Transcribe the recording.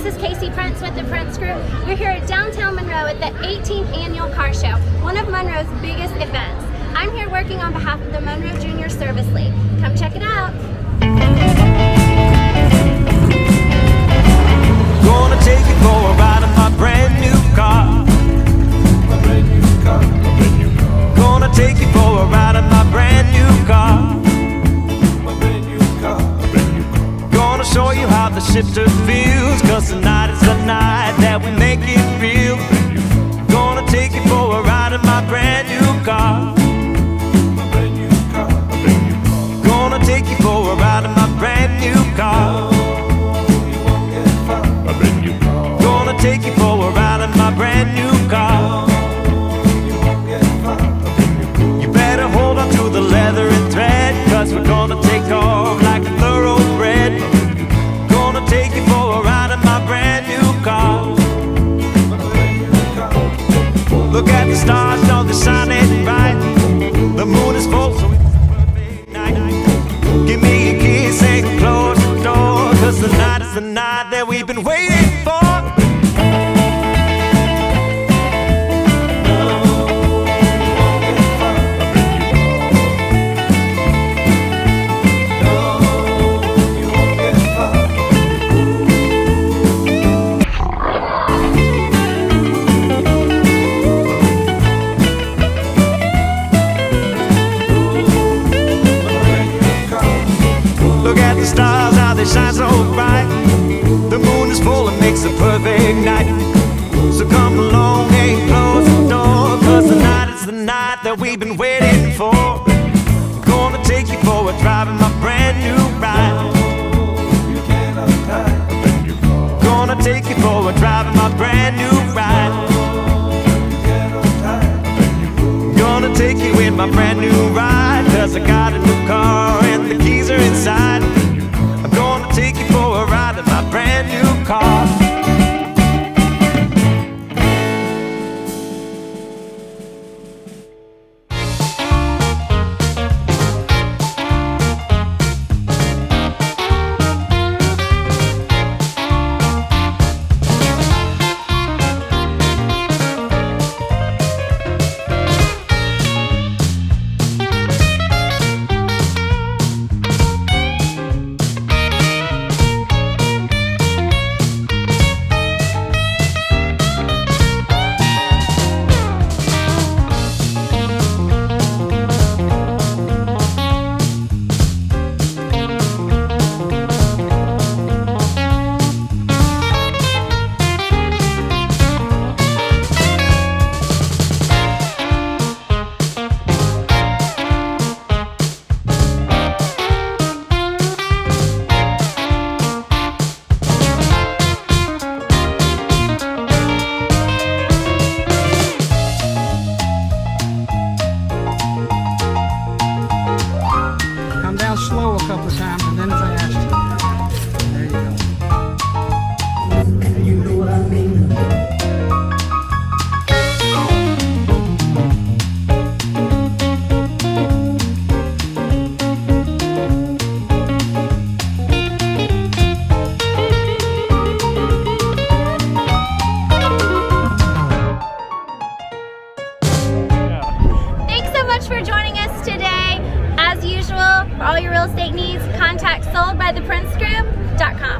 this is Casey Prince with the Prince Group. We're here at downtown Monroe at the 18th Annual Car Show, one of Monroe's biggest events. I'm here working on behalf of the Monroe Junior Service League. Come check it out. Gonna take you for a ride in my brand new car. My brand new car, my brand new car. Gonna take you for a ride in my brand new car. My brand new car, my brand new car. Gonna show you how the shifter feels, 'cause tonight is the night that we make it real. Gonna take you for a ride in my brand new car. My brand new car, my brand new car. Gonna take you for a ride in my brand new car. Take you for a ride in my brand new car. You better hold on to the leather and thread, 'cause we're gonna take off like a thoroughbred. Gonna take you for a ride in my brand new car. Look at the stars, don't they shining bright? The moon is full, so it's a perfect night. Give me a kiss and close the door, 'cause tonight is the night that we've been waiting for. The stars, how they shine so bright. The moon is full and makes a perfect night. So come along and close the door, 'cause tonight is the night that we've been waiting for. Gonna take you for a drive in my brand new ride. Gonna take you for a drive in my brand new ride. Gonna take you in my brand new ride, 'cause I got a new car and the keys are inside. Gonna take you for a ride in my brand new car. Slow a couple of times and then fast. There you go. You know what I mean? Thanks so much for joining us today. As usual, for all your real estate needs, contact soldbytheprincegroup.com.